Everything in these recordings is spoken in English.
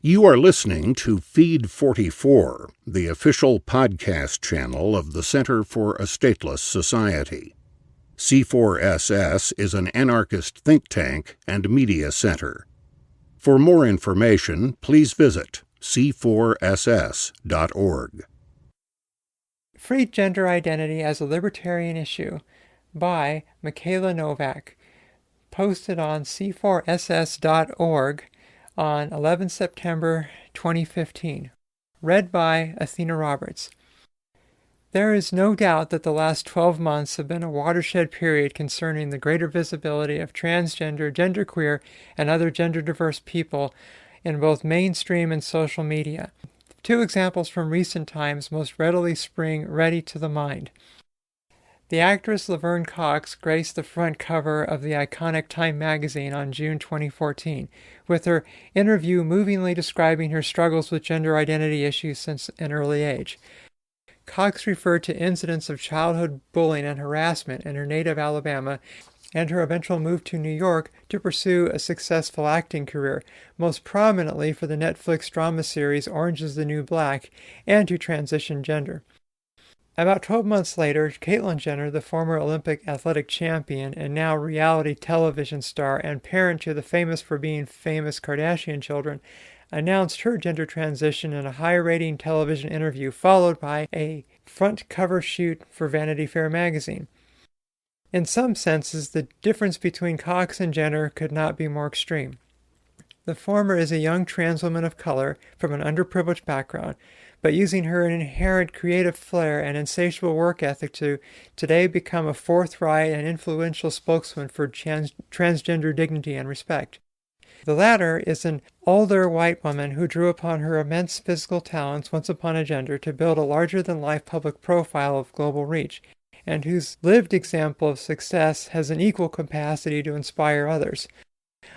You are listening to Feed 44, the official podcast channel of the Center for a Stateless Society. C4SS is an anarchist think tank and media center. For more information, please visit c4ss.org. Free Gender Identity as a Libertarian Issue by Mikayla Novak, posted on c4ss.org on 11 September 2015. Read by Athena Roberts. There is no doubt that the last 12 months have been a watershed period concerning the greater visibility of transgender, genderqueer, and other gender-diverse people in both mainstream and social media. Two examples from recent times most readily spring ready to the mind. The actress Laverne Cox graced the front cover of the iconic Time magazine on June 2014, with her interview movingly describing her struggles with gender identity issues since an early age. Cox referred to incidents of childhood bullying and harassment in her native Alabama and her eventual move to New York to pursue a successful acting career, most prominently for the Netflix drama series Orange is the New Black, and to transition gender. About 12 months later, Caitlyn Jenner, the former Olympic athletic champion and now reality television star and parent to the famous for being famous Kardashian children, announced her gender transition in a high-rating television interview, followed by a front cover shoot for Vanity Fair magazine. In some senses, the difference between Cox and Jenner could not be more extreme. The former is a young trans woman of color from an underprivileged background, but using her inherent creative flair and insatiable work ethic to today become a forthright and influential spokesman for transgender dignity and respect. The latter is an older white woman who drew upon her immense physical talents once upon a gender to build a larger-than-life public profile of global reach, and whose lived example of success has an equal capacity to inspire others.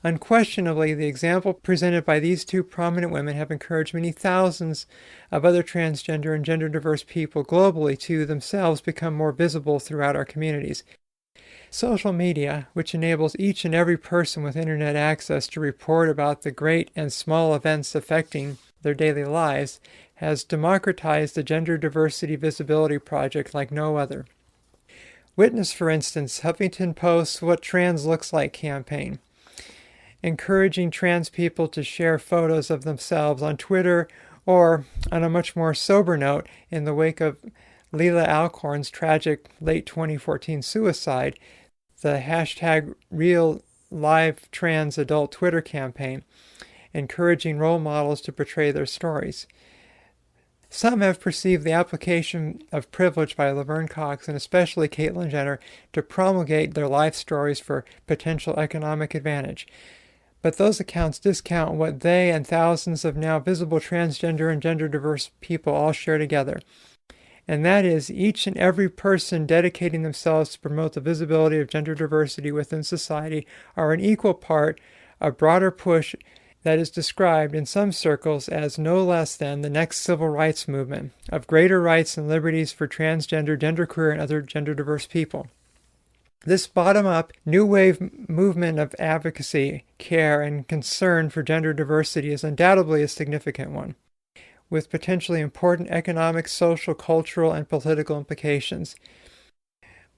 Unquestionably, the example presented by these two prominent women have encouraged many thousands of other transgender and gender-diverse people globally to themselves become more visible throughout our communities. Social media, which enables each and every person with internet access to report about the great and small events affecting their daily lives, has democratized the Gender Diversity Visibility Project like no other. Witness, for instance, Huffington Post's What Trans Looks Like campaign, encouraging trans people to share photos of themselves on Twitter, or, on a much more sober note, in the wake of Leila Alcorn's tragic late 2014 suicide, the hashtag #RealLiveTransAdult Twitter campaign, encouraging role models to portray their stories. Some have perceived the application of privilege by Laverne Cox and especially Caitlyn Jenner to promulgate their life stories for potential economic advantage. But those accounts discount what they and thousands of now visible transgender and gender-diverse people all share together. And that is each and every person dedicating themselves to promote the visibility of gender diversity within society are an equal part of a broader push that is described in some circles as no less than the next civil rights movement of greater rights and liberties for transgender, genderqueer, and other gender-diverse people. This bottom-up, new wave movement of advocacy, care, and concern for gender diversity is undoubtedly a significant one, with potentially important economic, social, cultural, and political implications.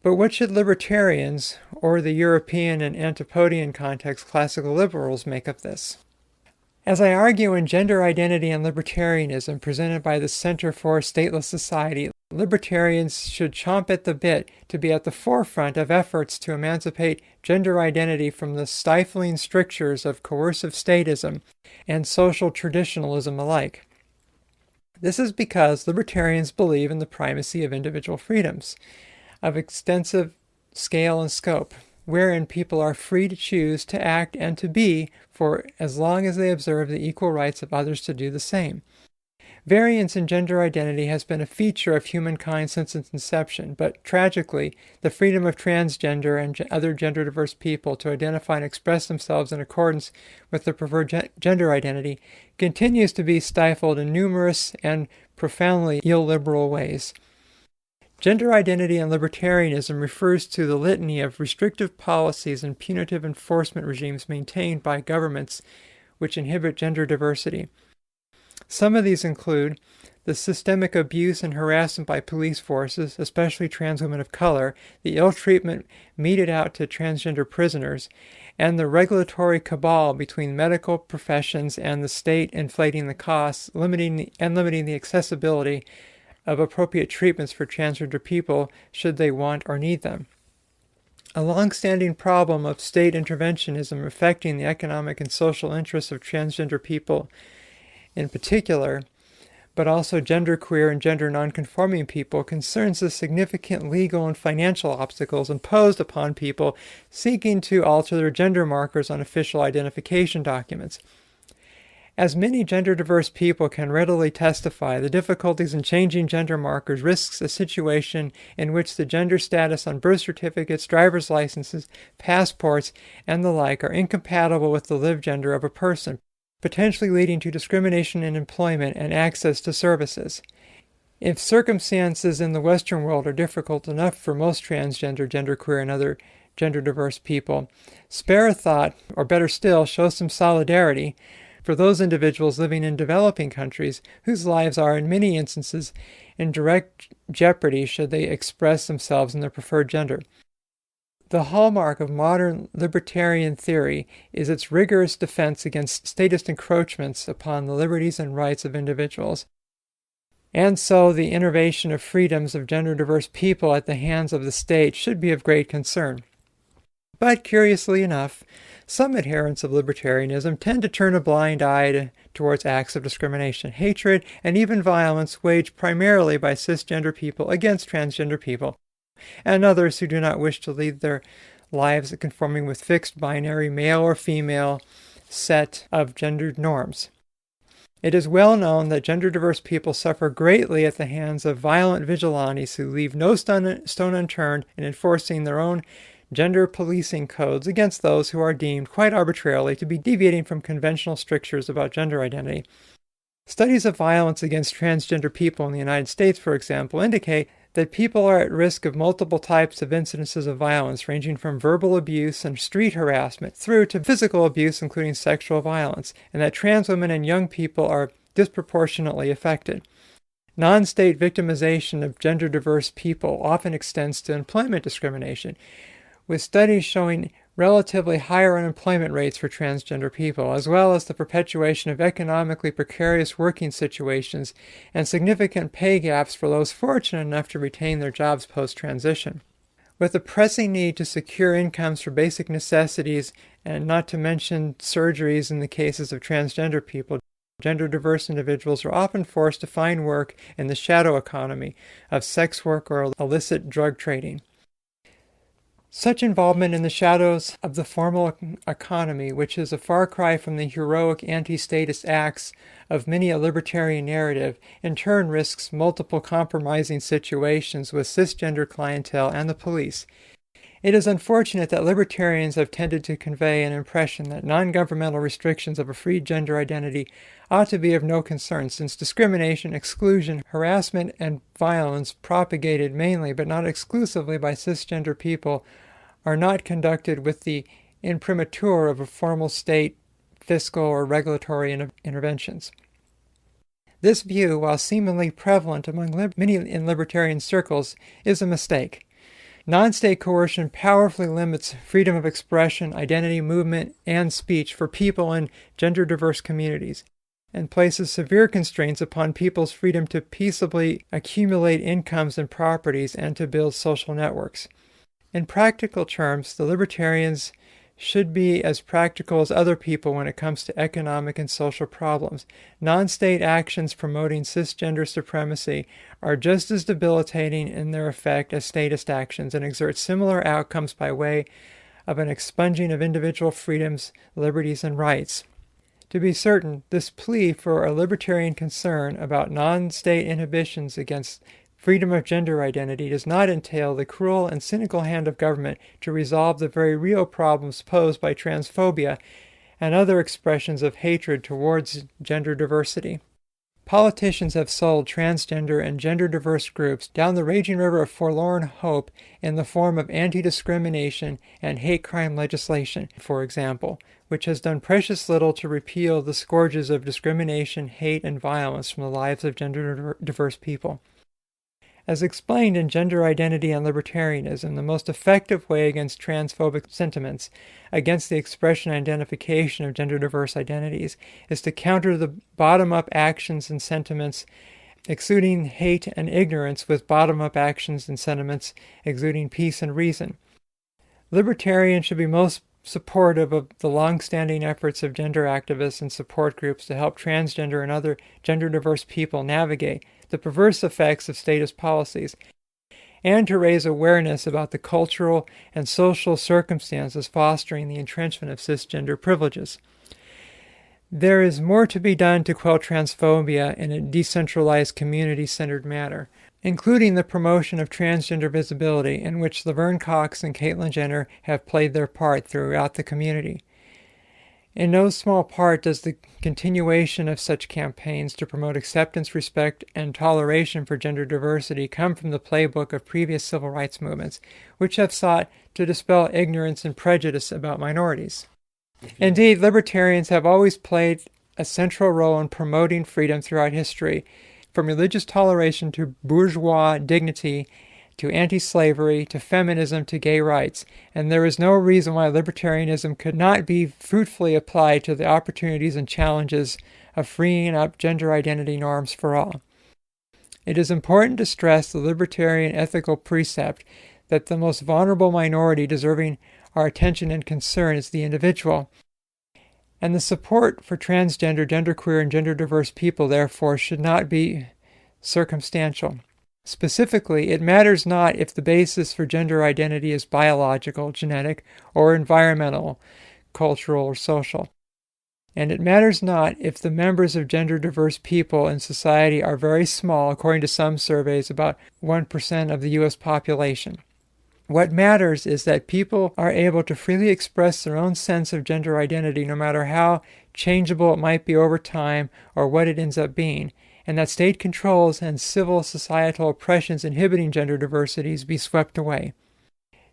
But what should libertarians, or the European and Antipodean context classical liberals, make of this? As I argue in Gender Identity and Libertarianism, presented by the Center for a Stateless Society, libertarians should chomp at the bit to be at the forefront of efforts to emancipate gender identity from the stifling strictures of coercive statism and social traditionalism alike. This is because libertarians believe in the primacy of individual freedoms, of extensive scale and scope, wherein people are free to choose to act and to be for as long as they observe the equal rights of others to do the same. Variance in gender identity has been a feature of humankind since its inception, but tragically, the freedom of transgender and other gender-diverse people to identify and express themselves in accordance with their preferred gender identity continues to be stifled in numerous and profoundly illiberal ways. Gender identity and libertarianism refers to the litany of restrictive policies and punitive enforcement regimes maintained by governments which inhibit gender diversity. Some of these include the systemic abuse and harassment by police forces, especially trans women of color, the ill treatment meted out to transgender prisoners, and the regulatory cabal between medical professions and the state inflating the costs, limiting the accessibility of appropriate treatments for transgender people should they want or need them. A long-standing problem of state interventionism affecting the economic and social interests of transgender people in particular, but also genderqueer and gender nonconforming people, concerns the significant legal and financial obstacles imposed upon people seeking to alter their gender markers on official identification documents. As many gender-diverse people can readily testify, the difficulties in changing gender markers risks a situation in which the gender status on birth certificates, driver's licenses, passports, and the like are incompatible with the lived gender of a person, potentially leading to discrimination in employment and access to services. If circumstances in the Western world are difficult enough for most transgender, genderqueer, and other gender-diverse people, spare a thought, or better still, show some solidarity for those individuals living in developing countries whose lives are, in many instances, in direct jeopardy should they express themselves in their preferred gender. The hallmark of modern libertarian theory is its rigorous defense against statist encroachments upon the liberties and rights of individuals. And so the innervation of freedoms of gender-diverse people at the hands of the state should be of great concern. But curiously enough, some adherents of libertarianism tend to turn a blind eye towards acts of discrimination, hatred, and even violence waged primarily by cisgender people against transgender people, and others who do not wish to lead their lives conforming with fixed binary male or female set of gendered norms. It is well known that gender-diverse people suffer greatly at the hands of violent vigilantes who leave no stone unturned in enforcing their own gender policing codes against those who are deemed quite arbitrarily to be deviating from conventional strictures about gender identity. Studies of violence against transgender people in the United States, for example, indicate that people are at risk of multiple types of incidences of violence, ranging from verbal abuse and street harassment through to physical abuse, including sexual violence, and that trans women and young people are disproportionately affected. Non-state victimization of gender-diverse people often extends to employment discrimination, with studies showing relatively higher unemployment rates for transgender people, as well as the perpetuation of economically precarious working situations and significant pay gaps for those fortunate enough to retain their jobs post-transition. With the pressing need to secure incomes for basic necessities, and not to mention surgeries in the cases of transgender people, gender-diverse individuals are often forced to find work in the shadow economy of sex work or illicit drug trading. Such involvement in the shadows of the formal economy, which is a far cry from the heroic anti-statist acts of many a libertarian narrative, in turn risks multiple compromising situations with cisgender clientele and the police. It is unfortunate that libertarians have tended to convey an impression that non-governmental restrictions of a free gender identity ought to be of no concern, since discrimination, exclusion, harassment, and violence propagated mainly but not exclusively by cisgender people are not conducted with the imprimatur of a formal state, fiscal, or regulatory interventions. This view, while seemingly prevalent among many in libertarian circles, is a mistake. Non-state coercion powerfully limits freedom of expression, identity, movement, and speech for people in gender-diverse communities, and places severe constraints upon people's freedom to peaceably accumulate incomes and properties and to build social networks. In practical terms, the libertarians should be as practical as other people when it comes to economic and social problems. Non-state actions promoting cisgender supremacy are just as debilitating in their effect as statist actions and exert similar outcomes by way of an expunging of individual freedoms, liberties, and rights. To be certain, this plea for a libertarian concern about non-state inhibitions against freedom of gender identity does not entail the cruel and cynical hand of government to resolve the very real problems posed by transphobia and other expressions of hatred towards gender diversity. Politicians have sold transgender and gender-diverse groups down the raging river of forlorn hope in the form of anti-discrimination and hate crime legislation, for example, which has done precious little to repeal the scourges of discrimination, hate, and violence from the lives of gender-diverse people. As explained in Gender Identity and Libertarianism, the most effective way against transphobic sentiments, against the expression and identification of gender-diverse identities, is to counter the bottom-up actions and sentiments exuding hate and ignorance with bottom-up actions and sentiments exuding peace and reason. Libertarians should be most supportive of the long-standing efforts of gender activists and support groups to help transgender and other gender-diverse people navigate the perverse effects of statist policies, and to raise awareness about the cultural and social circumstances fostering the entrenchment of cisgender privileges. There is more to be done to quell transphobia in a decentralized, community-centered manner, including the promotion of transgender visibility, in which Laverne Cox and Caitlyn Jenner have played their part throughout the community. In no small part does the continuation of such campaigns to promote acceptance, respect, and toleration for gender diversity come from the playbook of previous civil rights movements, which have sought to dispel ignorance and prejudice about minorities. Indeed, libertarians have always played a central role in promoting freedom throughout history, from religious toleration to bourgeois dignity, to anti-slavery, to feminism, to gay rights, and there is no reason why libertarianism could not be fruitfully applied to the opportunities and challenges of freeing up gender identity norms for all. It is important to stress the libertarian ethical precept that the most vulnerable minority deserving our attention and concern is the individual, and the support for transgender, genderqueer, and gender-diverse people, therefore, should not be circumstantial. Specifically, it matters not if the basis for gender identity is biological, genetic, or environmental, cultural, or social. And it matters not if the members of gender-diverse people in society are very small, according to some surveys, about 1% of the U.S. population. What matters is that people are able to freely express their own sense of gender identity, no matter how changeable it might be over time or what it ends up being, and that state controls and civil societal oppressions inhibiting gender diversities be swept away.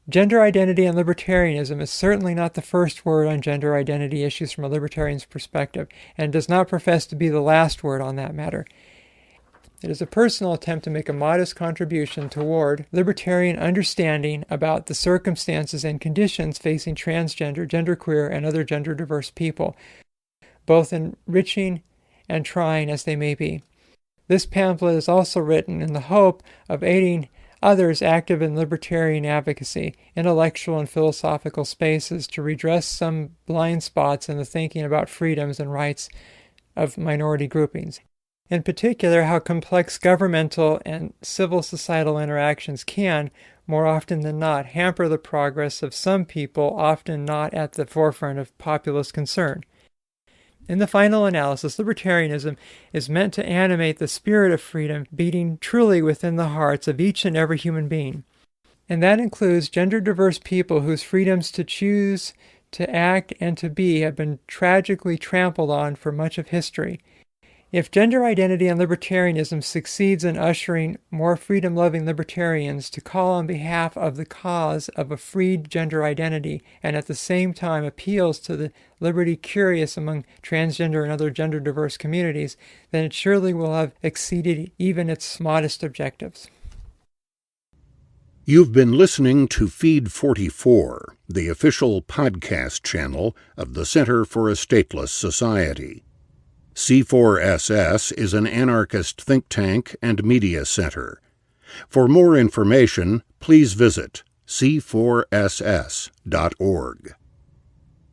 Gender identity and libertarianism is certainly not the first word on gender identity issues from a libertarian's perspective, and does not profess to be the last word on that matter. It is a personal attempt to make a modest contribution toward libertarian understanding about the circumstances and conditions facing transgender, genderqueer, and other gender-diverse people, both enriching and trying as they may be. This pamphlet is also written in the hope of aiding others active in libertarian advocacy, intellectual and philosophical spaces, to redress some blind spots in the thinking about freedoms and rights of minority groupings. In particular, how complex governmental and civil societal interactions can, more often than not, hamper the progress of some people, often not at the forefront of populist concern. In the final analysis, libertarianism is meant to animate the spirit of freedom beating truly within the hearts of each and every human being. And that includes gender-diverse people whose freedoms to choose, to act, and to be have been tragically trampled on for much of history. If gender identity and libertarianism succeeds in ushering more freedom-loving libertarians to call on behalf of the cause of a freed gender identity, and at the same time appeals to the liberty curious among transgender and other gender-diverse communities, then it surely will have exceeded even its modest objectives. You've been listening to Feed 44, the official podcast channel of the Center for a Stateless Society. C4SS is an anarchist think tank and media center. For more information, please visit c4ss.org.